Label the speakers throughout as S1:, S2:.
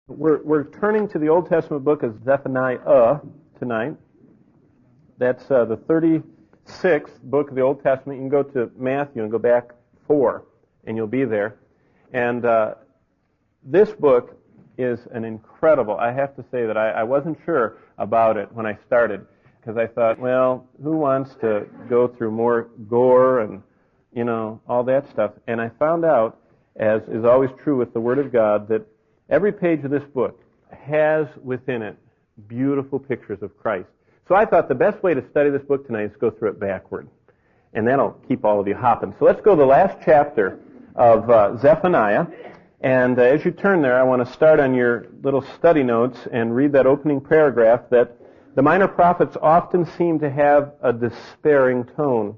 S1: We're turning to the Old Testament book of Zephaniah tonight. That's the 36th book of the Old Testament. You can go to Matthew and go back 4, and you'll be there. And this book is an incredible, I have to say that I wasn't sure about it when I started, because I thought, well, who wants to go through more gore and, all that stuff? And I found out, as is always true with the Word of God, that every page of this book has within it beautiful pictures of Christ. So I thought the best way to study this book tonight is to go through it backward. And that'll keep all of you hopping. So let's go to the last chapter of Zephaniah. And as you turn there, I want to start on your little study notes and read that opening paragraph that the minor prophets often seem to have a despairing tone.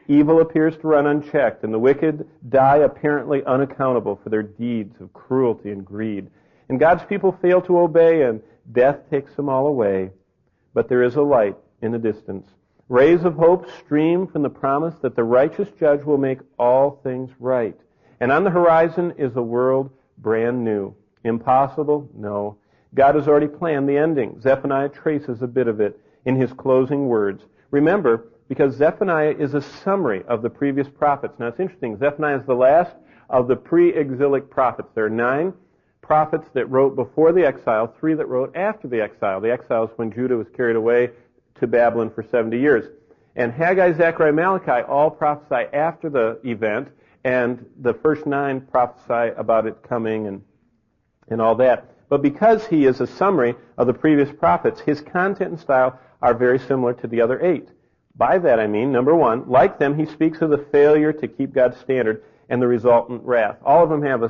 S1: Evil appears to run unchecked, and the wicked die apparently unaccountable for their deeds of cruelty and greed. And God's people fail to obey, and death takes them all away. But there is a light in the distance. Rays of hope stream from the promise that the righteous judge will make all things right. And on the horizon is a world brand new. Impossible? No. God has already planned the ending. Zephaniah traces a bit of it in his closing words. Remember, because Zephaniah is a summary of the previous prophets. Now it's interesting, Zephaniah is the last of the pre-exilic prophets. There are 9 prophets that wrote before the exile, 3 that wrote after the exile. The exile is when Judah was carried away to Babylon for 70 years. And Haggai, Zechariah, Malachi all prophesy after the event, and the first 9 prophesy about it coming and all that. But because he is a summary of the previous prophets, his content and style are very similar to the other 8. By that I mean, number 1, like them, he speaks of the failure to keep God's standard and the resultant wrath. All of them have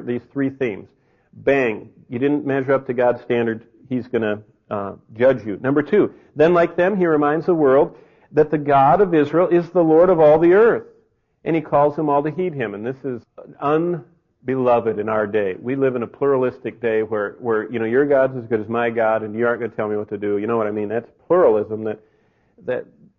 S1: these 3 themes. Bang, you didn't measure up to God's standard, he's going to judge you. Number 2, then like them, he reminds the world that the God of Israel is the Lord of all the earth, and he calls them all to heed him. And this is unbeloved in our day. We live in a pluralistic day where your God's as good as my God, and you aren't going to tell me what to do. You know what I mean? That's pluralism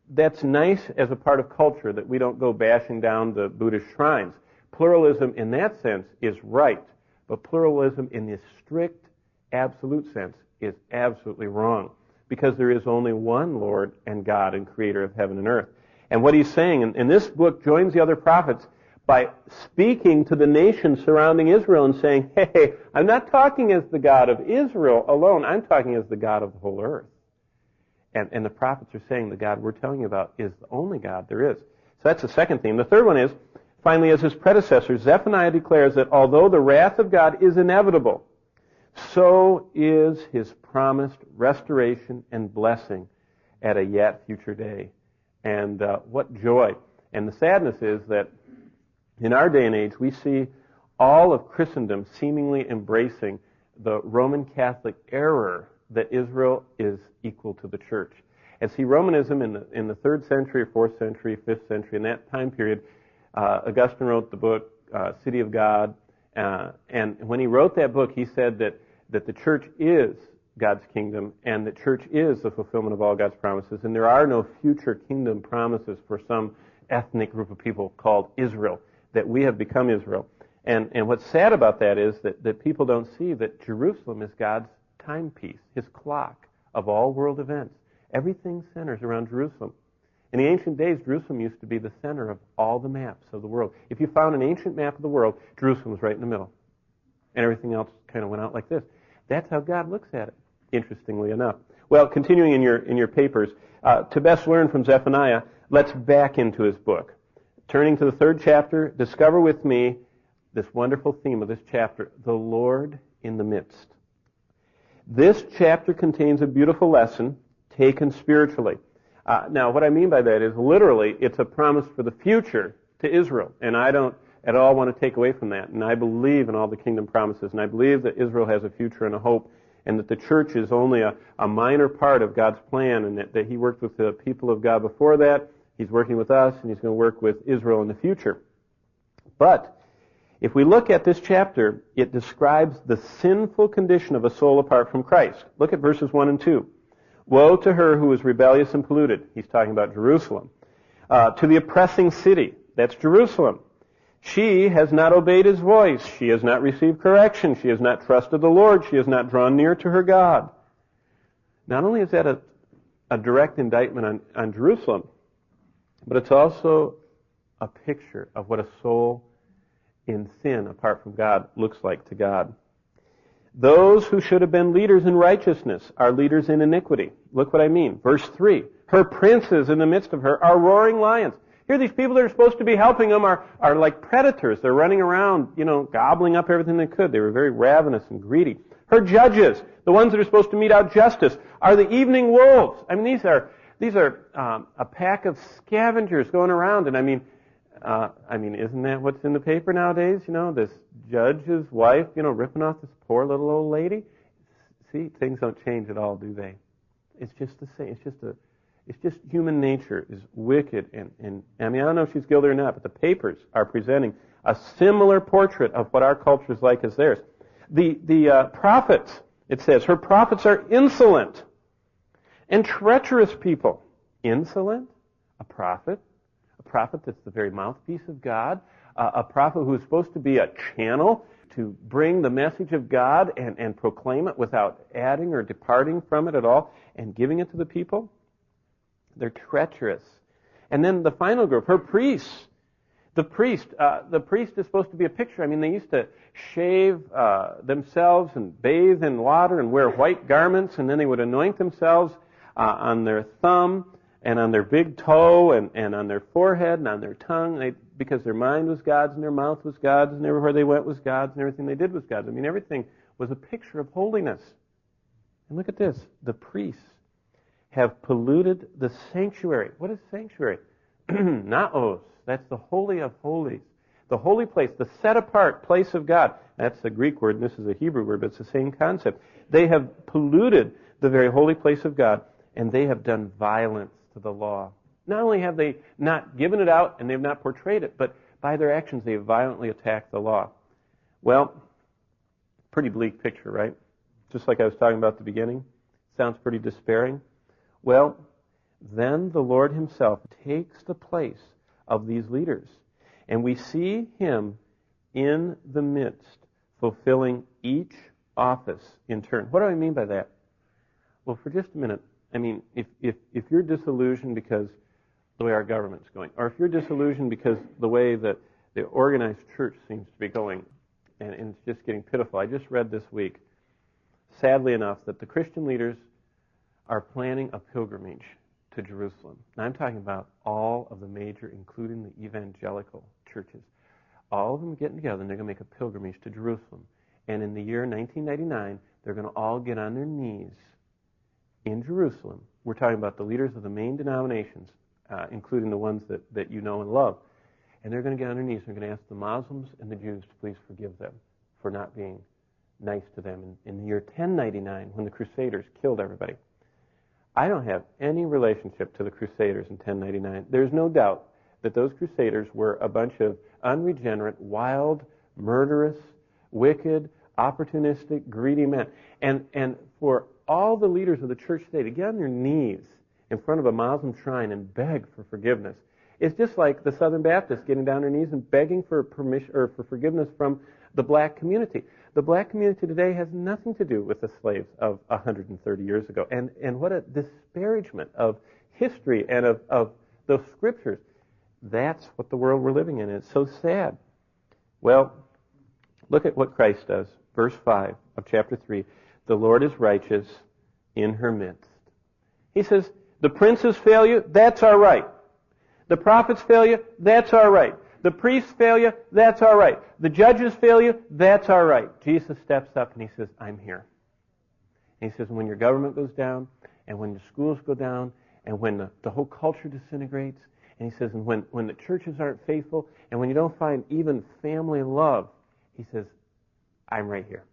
S1: that's nice as a part of culture, that we don't go bashing down the Buddhist shrines. Pluralism in that sense is right, but pluralism in the strict, absolute sense is absolutely wrong, because there is only one Lord and God and creator of heaven and earth. And what he's saying in this book joins the other prophets by speaking to the nations surrounding Israel and saying, hey, I'm not talking as the God of Israel alone, I'm talking as the God of the whole earth. And the prophets are saying the God we're telling you about is the only God there is. So that's the second theme. The third one is, finally, as his predecessor, Zephaniah declares that although the wrath of God is inevitable, so is his promised restoration and blessing at a yet future day. And what joy. And the sadness is that in our day and age, we see all of Christendom seemingly embracing the Roman Catholic error that Israel is equal to the church. And see, Romanism in the 3rd century, or 4th century, 5th century, in that time period, Augustine wrote the book, City of God, and when he wrote that book, he said that the church is God's kingdom, and the church is the fulfillment of all God's promises, and there are no future kingdom promises for some ethnic group of people called Israel, that we have become Israel. And what's sad about that is that people don't see that Jerusalem is God's timepiece, his clock of all world events. Everything centers around Jerusalem. In the ancient days, Jerusalem used to be the center of all the maps of the world. If you found an ancient map of the world, Jerusalem was right in the middle. And everything else kind of went out like this. That's how God looks at it, interestingly enough. Well, continuing in your papers, to best learn from Zephaniah, let's back into his book. Turning to the 3rd chapter, discover with me this wonderful theme of this chapter, the Lord in the midst. This chapter contains a beautiful lesson taken spiritually. Now, what I mean by that is literally it's a promise for the future to Israel. And I don't at all want to take away from that. And I believe in all the kingdom promises. And I believe that Israel has a future and a hope. And that the church is only a minor part of God's plan. And that he worked with the people of God before that. He's working with us. And he's going to work with Israel in the future. But if we look at this chapter, it describes the sinful condition of a soul apart from Christ. Look at verses 1 and 2. Woe to her who is rebellious and polluted. He's talking about Jerusalem. To the oppressing city. That's Jerusalem. She has not obeyed his voice. She has not received correction. She has not trusted the Lord. She has not drawn near to her God. Not only is that a direct indictment on Jerusalem, but it's also a picture of what a soul in sin, apart from God, looks like to God. Those who should have been leaders in righteousness are leaders in iniquity. Look what I mean. Verse 3. Her princes in the midst of her are roaring lions. Here, these people that are supposed to be helping them are like predators. They're running around, gobbling up everything they could. They were very ravenous and greedy. Her judges, the ones that are supposed to mete out justice, are the evening wolves. I mean, these are a pack of scavengers going around. And I mean, isn't that what's in the paper nowadays? This judge's wife, ripping off this poor little old lady. See, things don't change at all, do they? It's just the same. It's just human nature is wicked, and I mean, I don't know if she's guilty or not, but the papers are presenting a similar portrait of what our culture is like as theirs. The prophets, it says, her prophets are insolent and treacherous people. Insolent? A prophet that's the very mouthpiece of God, a prophet who is supposed to be a channel to bring the message of God and proclaim it without adding or departing from it at all and giving it to the people. They're treacherous. And then the final group, her priests. The priest is supposed to be a picture. I mean, they used to shave themselves and bathe in water and wear white garments, and then they would anoint themselves on their thumb and on their big toe and on their forehead and on their tongue, because their mind was God's and their mouth was God's and everywhere they went was God's and everything they did was God's. I mean, everything was a picture of holiness. And look at this. The priests have polluted the sanctuary. What is sanctuary? Naos. That's the holy of holies. The holy place, the set-apart place of God. That's the Greek word, and this is a Hebrew word, but it's the same concept. They have polluted the very holy place of God, and they have done violence to the law. Not only have they not given it out, and they have not portrayed it, but by their actions they have violently attacked the law. Well, pretty bleak picture, right? Just like I was talking about at the beginning. Sounds pretty despairing. Well, then the Lord himself takes the place of these leaders. And we see him in the midst, fulfilling each office in turn. What do I mean by that? Well, for just a minute, I mean, if you're disillusioned because the way our government's going, or if you're disillusioned because the way that the organized church seems to be going, and it's just getting pitiful. I just read this week, sadly enough, that the Christian leaders are planning a pilgrimage to Jerusalem. Now, I'm talking about all of the major, including the evangelical churches. All of them getting together, and they're going to make a pilgrimage to Jerusalem. And in the year 1999, they're going to all get on their knees in Jerusalem. We're talking about the leaders of the main denominations, including the ones that you know and love. And they're going to get on their knees, and they're going to ask the Muslims and the Jews to please forgive them for not being nice to them in the year 1099, when the Crusaders killed everybody. I don't have any relationship to the Crusaders in 1099. There's no doubt that those Crusaders were a bunch of unregenerate, wild, murderous, wicked, opportunistic, greedy men. And for all the leaders of the church today to get on their knees in front of a Muslim shrine and beg for forgiveness, it's just like the Southern Baptists getting down on their knees and begging for permission or for forgiveness from the black community. The black community today has nothing to do with the slaves of 130 years ago. And what a disparagement of history and of those scriptures. That's what the world we're living in. It's so sad. Well, look at what Christ does. Verse 5 of chapter 3. The Lord is righteous in her midst. He says, the princes fail you, that's all right. The prophets fail you, that's all right. The priests fail you, that's all right. The judges fail you, that's all right. Jesus steps up and he says, I'm here. And he says, when your government goes down, and when the schools go down, and when the whole culture disintegrates, and he says, and when the churches aren't faithful, and when you don't find even family love, he says, I'm right here.